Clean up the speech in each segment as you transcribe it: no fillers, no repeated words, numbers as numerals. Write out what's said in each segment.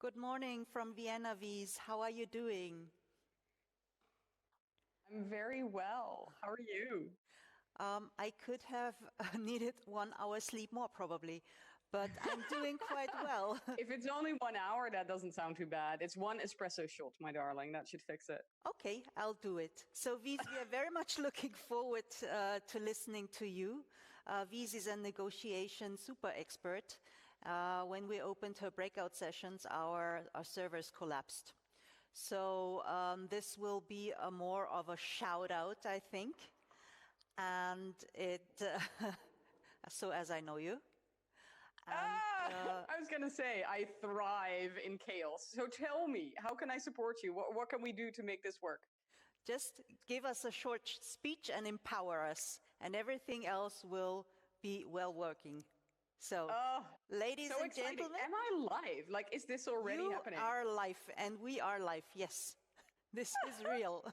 Good morning from Vienna, Wies. How are you doing? I'm very well. How are you? I could have needed 1 hour sleep more probably, but I'm doing quite well. If it's only 1 hour, that doesn't sound too bad. It's one espresso shot, my darling. That should fix it. Okay, I'll do it. So, Wies, we are very much looking forward to listening to you. Wies is a negotiation super expert. When we opened her breakout sessions, our servers collapsed. So this will be a more of a shout out, I think. And so as I know you. And I was going to say, I thrive in chaos. So tell me, how can I support you? What can we do to make this work? just give us a short speech and empower us, and everything else will be well working. So, Oh, ladies so and exciting. gentlemen, Am I live? Like, is this already you happening? are life and we are life. Yes, this is real.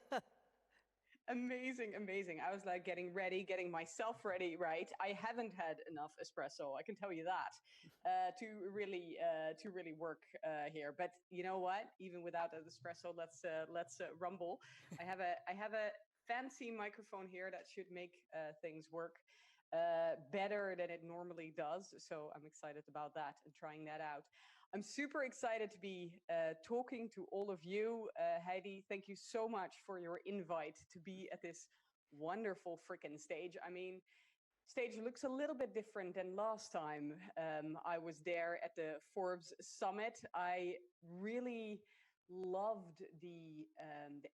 Amazing, amazing. I was like getting ready, getting myself ready, right? I haven't had enough espresso, I can tell you that, to really work here. But you know what? Even without an espresso, let's rumble. I have a fancy microphone here that should make things work better than it normally does. So I'm excited about that and trying that out. I'm super excited to be talking to all of you. Heidi, thank you so much for your invite to be at this wonderful freaking stage. I mean, stage looks a little bit different than last time I was there at the Forbes Summit. I really loved the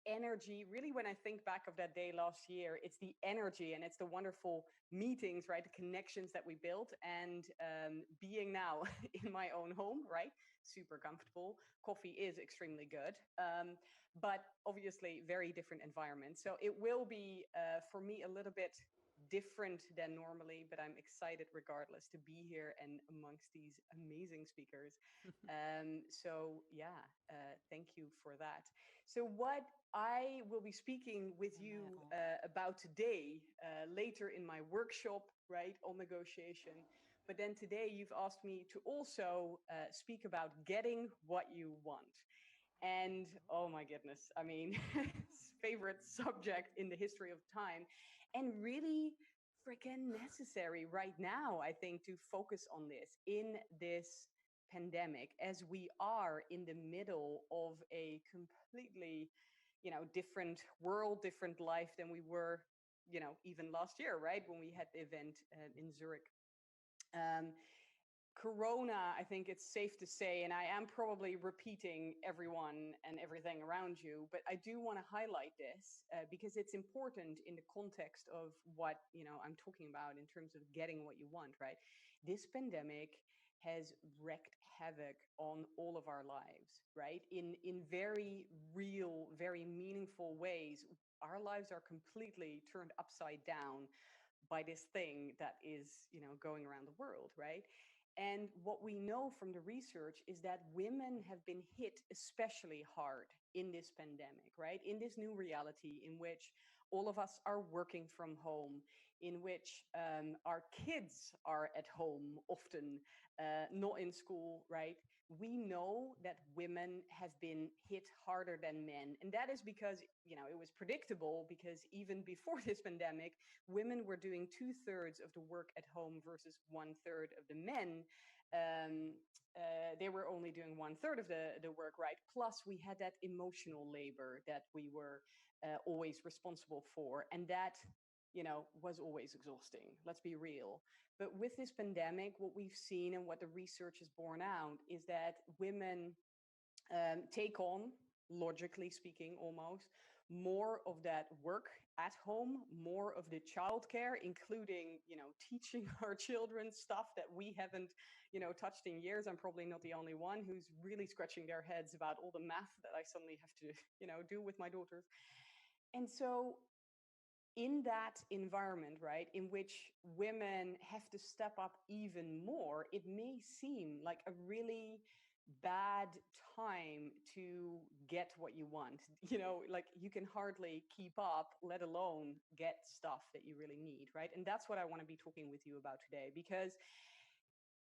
energy. Really, when I think back of that day last year, it's the energy and it's the wonderful meetings, right? The connections that we built, and being now in my own home, right? Super comfortable. Coffee is extremely good, but obviously very different environment. So it will be for me a little bit different than normally, but I'm excited regardless to be here and amongst these amazing speakers. So yeah, thank you for that. So what I will be speaking with you about today, later in my workshop, right, on negotiation. But then today you've asked me to also speak about getting what you want. And oh my goodness, I mean, favorite subject in the history of time, and really freaking necessary right now, I think, to focus on this in this pandemic, as we are in the middle of a completely, different world, different life than we were, even last year, right? When we had the event in Zurich. Um, Corona, I think it's safe to say, and I am probably repeating everyone and everything around you, but I do want to highlight this because it's important in the context of what I'm talking about in terms of getting what you want, right? This pandemic has wreaked havoc on all of our lives, right? In very real, very meaningful ways. Our lives are completely turned upside down by this thing that is, going around the world, right? And what we know from the research is that women have been hit especially hard in this pandemic, right? In this new reality in which all of us are working from home, in which our kids are at home often, not in school, right? We know that women have been hit harder than men. And that is because, it was predictable, because even before this pandemic, women were doing 2/3 of the work at home versus 1/3 of the men. Um, they were only doing 1/3 of the work, right? Plus, we had that emotional labor that we were always responsible for. And that, was always exhausting. Let's be real. But with this pandemic, what we've seen and what the research has borne out is that women take on, logically speaking, almost more of that work at home, more of the childcare, including, teaching our children stuff that we haven't, touched in years. I'm probably not the only one who's really scratching their heads about all the math that I suddenly have to, do with my daughters. And so in that environment, right, in which women have to step up even more, it may seem like a really bad time to get what you want. Like you can hardly keep up, let alone get stuff that you really need, right? And that's what I want to be talking with you about today, because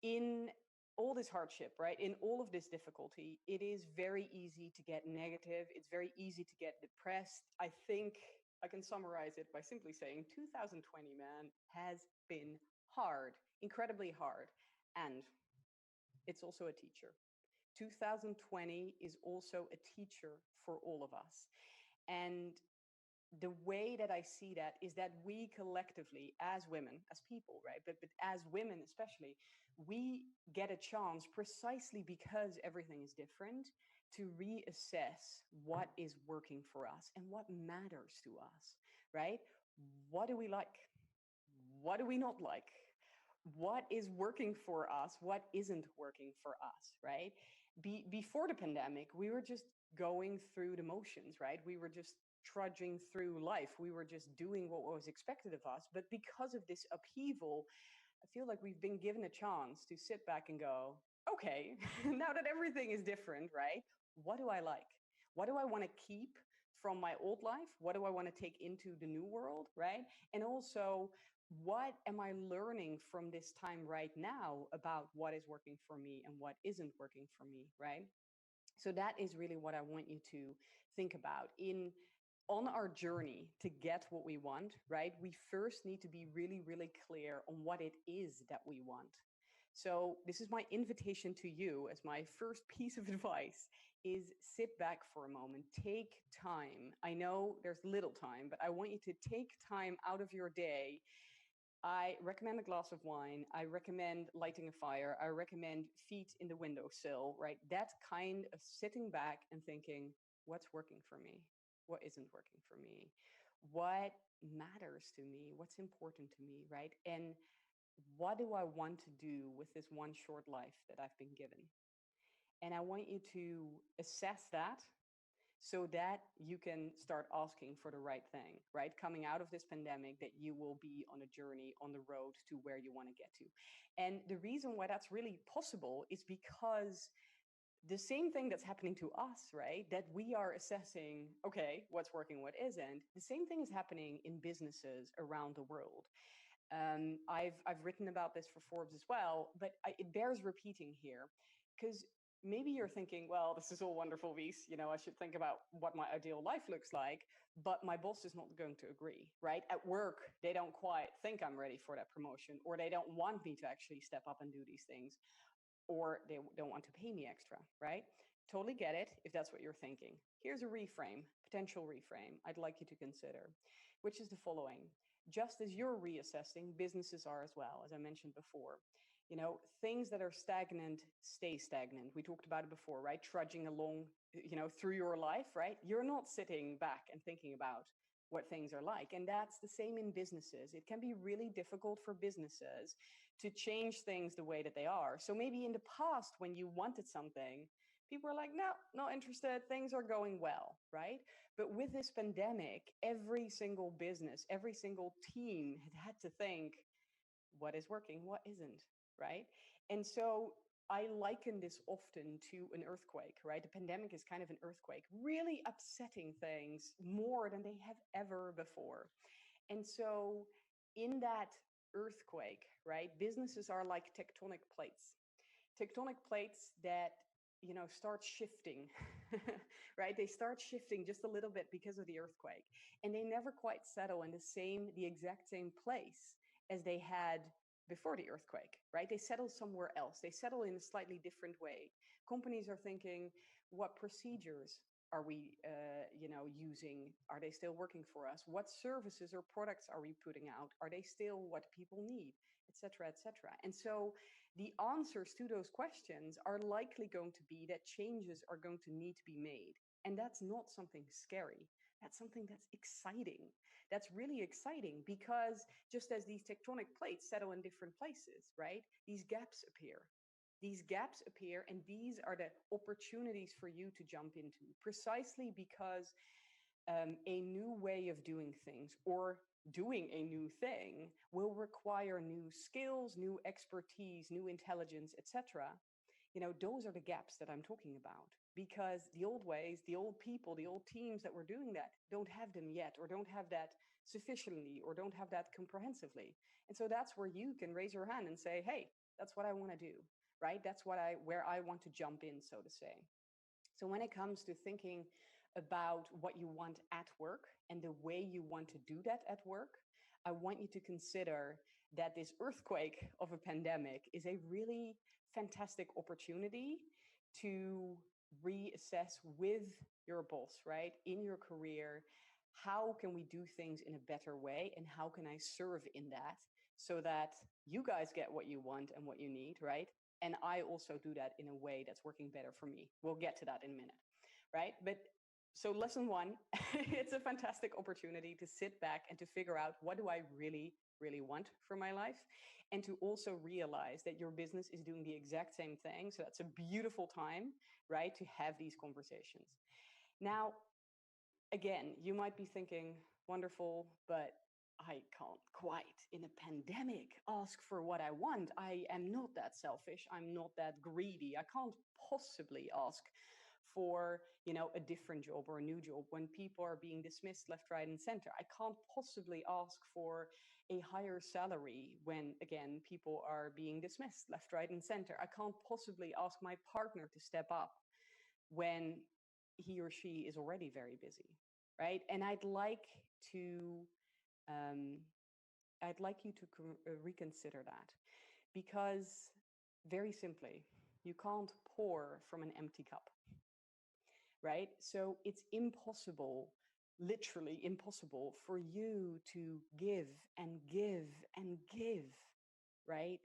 in all this hardship, right? In all of this difficulty, it is very easy to get negative. It's very easy to get depressed. I think I can summarize it by simply saying 2020, man, has been hard, incredibly hard. And it's also a teacher. 2020 is also a teacher for all of us. And the way that I see that is that we collectively, as women, as people, right, but as women especially, we get a chance precisely because everything is different to reassess what is working for us and what matters to us, right? What do we like? What do we not like? What is working for us? What isn't working for us, right? Before the pandemic, we were just going through the motions, right? We were just trudging through life. We were just doing what was expected of us. But because of this upheaval, I feel like we've been given a chance to sit back and go, okay, now that everything is different, right? What do I like? What do I want to keep from my old life? What do I want to take into the new world, right? And also, what am I learning from this time right now about what is working for me and what isn't working for me, right? So that is really what I want you to think about in on our journey to get what we want, right? We first need to be really, really clear on what it is that we want. So this is my invitation to you as my first piece of advice is sit back for a moment, take time. I know there's little time, but I want you to take time out of your day. I recommend a glass of wine. I recommend lighting a fire. I recommend feet in the windowsill, right? That kind of sitting back and thinking, what's working for me? What isn't working for me? What matters to me? What's important to me, right? And what do I want to do with this one short life that I've been given? And I want you to assess that so that you can start asking for the right thing, right? Coming out of this pandemic, that you will be on a journey, on the road to where you want to get to. And the reason why that's really possible is because the same thing that's happening to us, right? That we are assessing, okay, what's working, what isn't. The same thing is happening in businesses around the world. I've written about this for Forbes as well, but it bears repeating here because maybe you're thinking, well, this is all wonderful, Wies. I should think about what my ideal life looks like, but my boss is not going to agree, right? At work, they don't quite think I'm ready for that promotion, or they don't want me to actually step up and do these things, or they don't want to pay me extra, right? Totally get it if that's what you're thinking. Here's a reframe, potential reframe I'd like you to consider, which is the following. Just as you're reassessing, businesses are as well, as I mentioned before. Things that are stagnant stay stagnant. We talked about it before, right? Trudging along, through your life, right? You're not sitting back and thinking about what things are like. And that's the same in businesses. It can be really difficult for businesses to change things the way that they are. So maybe in the past, when you wanted something, people are like, no, not interested. Things are going well, right? But with this pandemic, every single business, every single team had to think, what is working, what isn't, right? And so I liken this often to an earthquake, right? The pandemic is kind of an earthquake, really upsetting things more than they have ever before. And so in that earthquake, right, businesses are like tectonic plates. Tectonic plates that start shifting, right? They start shifting just a little bit because of the earthquake, and they never quite settle in the exact same place as they had before the earthquake, right? They settle somewhere else. They settle in a slightly different way. Companies are thinking, what procedures are we, using? Are they still working for us? What services or products are we putting out? Are they still what people need, et cetera, et cetera? And so the answers to those questions are likely going to be that changes are going to need to be made. And that's not something scary. That's something that's exciting. That's really exciting because just as these tectonic plates settle in different places, right? These gaps appear. These gaps appear, and these are the opportunities for you to jump into, precisely because a new way of doing things or doing a new thing will require new skills, new expertise, new intelligence, etc. Those are the gaps that I'm talking about, because the old ways, the old people, the old teams that were doing that don't have them yet, or don't have that sufficiently, or don't have that comprehensively. And so that's where you can raise your hand and say, hey, that's what I want to do. right? That's where I want to jump in, so to say. So when it comes to thinking about what you want at work and the way you want to do that at work, I want you to consider that this earthquake of a pandemic is a really fantastic opportunity to reassess with your boss, right? In your career, how can we do things in a better way and how can I serve in that so that you guys get what you want and what you need, right? And I also do that in a way that's working better for me. We'll get to that in a minute, right? But so lesson one, it's a fantastic opportunity to sit back and to figure out what do I really, really want for my life, and to also realize that your business is doing the exact same thing. So that's a beautiful time, right, to have these conversations. Now, again, you might be thinking, wonderful, but I can't quite in a pandemic ask for what I want. I am not that selfish. I'm not that greedy. I can't possibly ask for, a different job or a new job when people are being dismissed left, right, and center. I can't possibly ask for a higher salary when, again, people are being dismissed left, right, and center. I can't possibly ask my partner to step up when he or she is already very busy, right? And I'd like to, you to reconsider that, because very simply, you can't pour from an empty cup, right? So it's impossible, literally impossible, for you to give and give and give, right?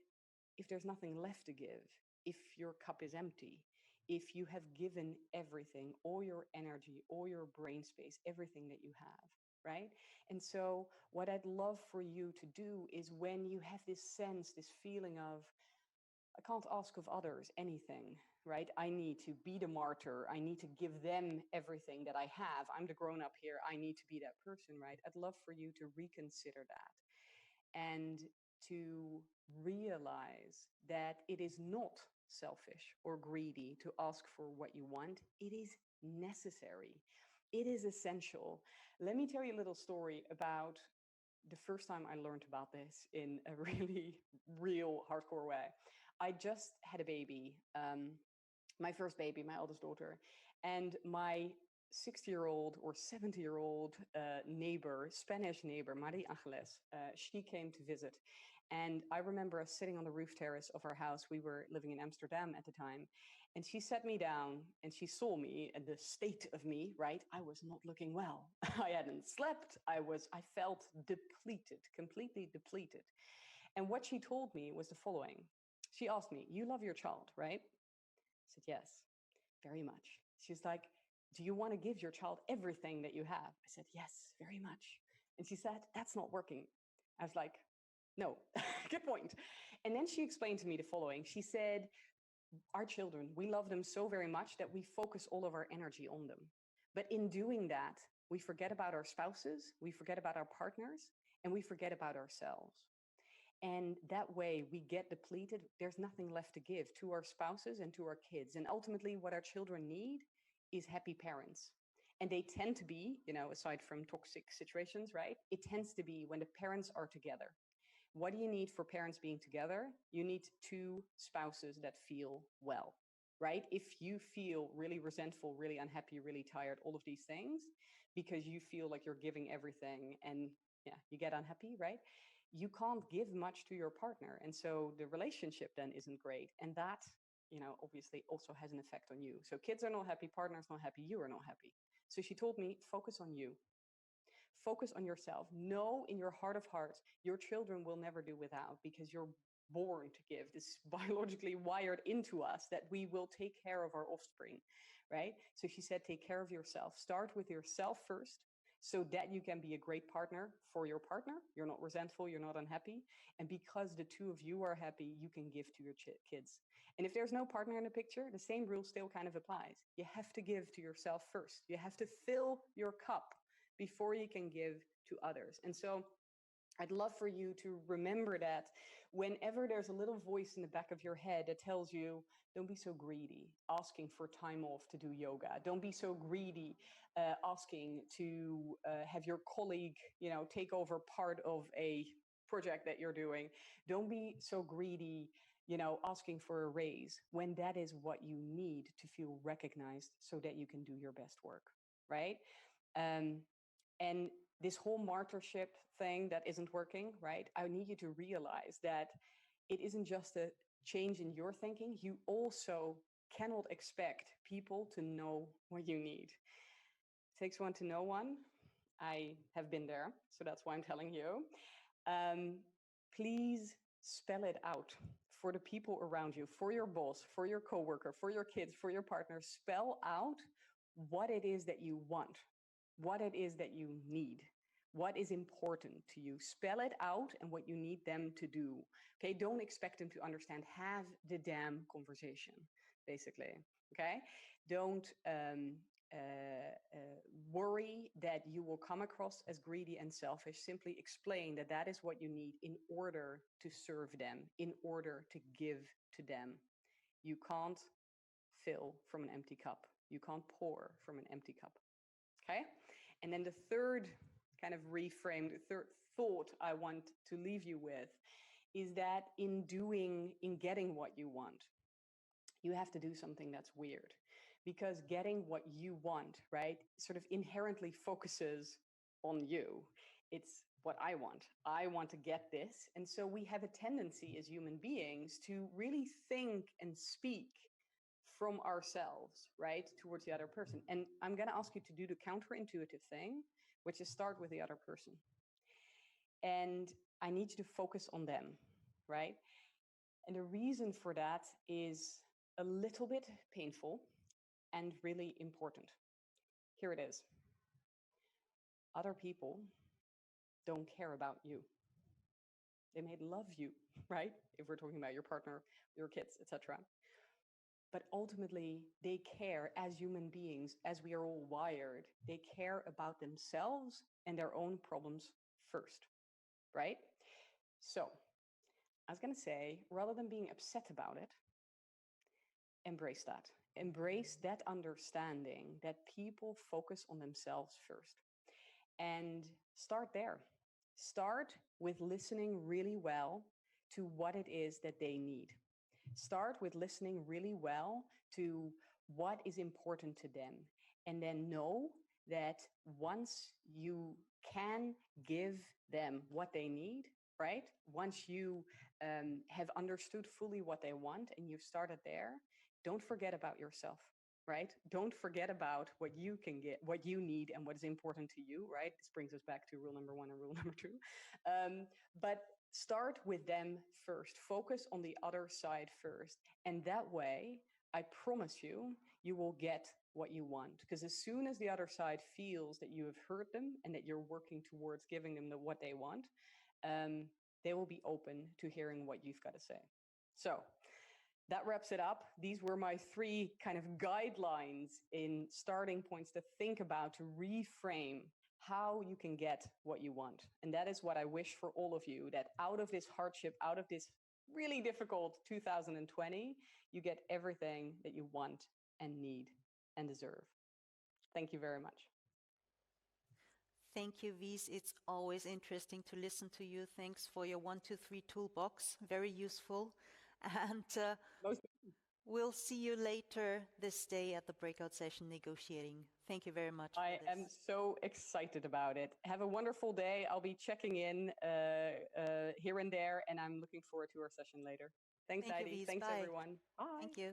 If there's nothing left to give, if your cup is empty, if you have given everything, all your energy, all your brain space, everything that you have, right? And so what I'd love for you to do is, when you have this sense, this feeling of, I can't ask of others anything, right? I need to be the martyr. I need to give them everything that I have. I'm the grown up here. I need to be that person, right? I'd love for you to reconsider that and to realize that it is not selfish or greedy to ask for what you want. It is necessary. It is essential. Let me tell you a little story about the first time I learned about this in a really real hardcore way. I just had a baby, my first baby, my eldest daughter, and my 60-year-old or 70-year-old neighbor, Spanish neighbor, Maria Angeles, she came to visit. And I remember us sitting on the roof terrace of our house. We were living in Amsterdam at the time. And she sat me down and she saw me and the state of me, right? I was not looking well. I hadn't slept. I felt depleted, completely depleted. And what she told me was the following. She asked me, "You love your child, right?" I said, "Yes, very much." She's like, "Do you want to give your child everything that you have?" I said, "Yes, very much." And she said, "That's not working." I was like, "No, good point." And then she explained to me the following. She said, "Our children, we love them so very much that we focus all of our energy on them. But in doing that, we forget about our spouses, we forget about our partners, and we forget about ourselves. And that way we get depleted. There's nothing left to give to our spouses and to our kids. And ultimately what our children need is happy parents. And they tend to be, aside from toxic situations, right? It tends to be when the parents are together. What do you need for parents being together? You need two spouses that feel well, right? If you feel really resentful, really unhappy, really tired, all of these things, because you feel like you're giving everything and you get unhappy, right? You can't give much to your partner. And so the relationship then isn't great. And that, obviously also has an effect on you. So kids are not happy, partner's not happy, you are not happy. So she told me, focus on you. Focus on yourself. Know in your heart of hearts, your children will never do without, because you're born to give. This is biologically wired into us that we will take care of our offspring, right? So she said, take care of yourself. Start with yourself first, so that you can be a great partner for your partner. You're not resentful, you're not unhappy. And because the two of you are happy, you can give to your kids. And if there's no partner in the picture, the same rule still kind of applies. You have to give to yourself first. You have to fill your cup before you can give to others. And so I'd love for you to remember that whenever there's a little voice in the back of your head that tells you, don't be so greedy, asking for time off to do yoga. Don't be so greedy, asking to have your colleague, take over part of a project that you're doing. Don't be so greedy, asking for a raise when that is what you need to feel recognized so that you can do your best work, right? And this whole martyrship thing that isn't working, right? I need you to realize that it isn't just a change in your thinking. You also cannot expect people to know what you need. It takes one to know one. I have been there, so that's why I'm telling you. Please spell it out for the people around you, for your boss, for your coworker, for your kids, for your partner. Spell out what it is that you want, what it is that you need, what is important to you. Spell it out and what you need them to do. Okay, don't expect them to understand. Have the damn conversation, basically. Okay, don't worry that you will come across as greedy and selfish. Simply explain that that is what you need in order to serve them, in order to give to them. You can't fill from an empty cup. You can't pour from an empty cup. Okay? And then the third kind of reframe, the third thought I want to leave you with is that in getting what you want, you have to do something that's weird, because getting what you want, right, sort of inherently focuses on you. It's what I want. I want to get this. And so we have a tendency as human beings to really think and speak from ourselves, right, towards the other person. And I'm going to ask you to do the counterintuitive thing, which is start with the other person. And I need you to focus on them, right? And the reason for that is a little bit painful and really important. Here it is. Other people don't care about you. They may love you, right? If we're talking about your partner, your kids, etc. But ultimately, they care as human beings, as we are all wired. They care about themselves and their own problems first, right? So, I was going to say, rather than being upset about it, embrace that. Embrace that understanding that people focus on themselves first. And start there. Start with listening really well to what it is that they need. Start with listening really well to what is important to them. And then know that once you can give them what they need, right? Once you have understood fully what they want and you've started there, don't forget about yourself, right? Don't forget about what you can get, what you need, and what is important to you, right? This brings us back to rule number 1 and rule number 2. But start with them first. Focus on the other side first. And that way, I promise you, you will get what you want. Because as soon as the other side feels that you have heard them and that you're working towards giving them what they want, they will be open to hearing what you've got to say. So that wraps it up. These were my 3 kind of guidelines in starting points to think about, to reframe how you can get what you want. And that is what I wish for all of you, that out of this hardship, out of this really difficult 2020, you get everything that you want and need and deserve. Thank you very much. Thank you, Wies. It's always interesting to listen to you. Thanks for your 1, 2, 3 toolbox. Very useful. And we'll see you later this day at the breakout session negotiating. Thank you very much. I am so excited about it. Have a wonderful day. I'll be checking in here and there, and I'm looking forward to our session later. Thanks, Heidi. Thanks, everyone. Bye. Thank you.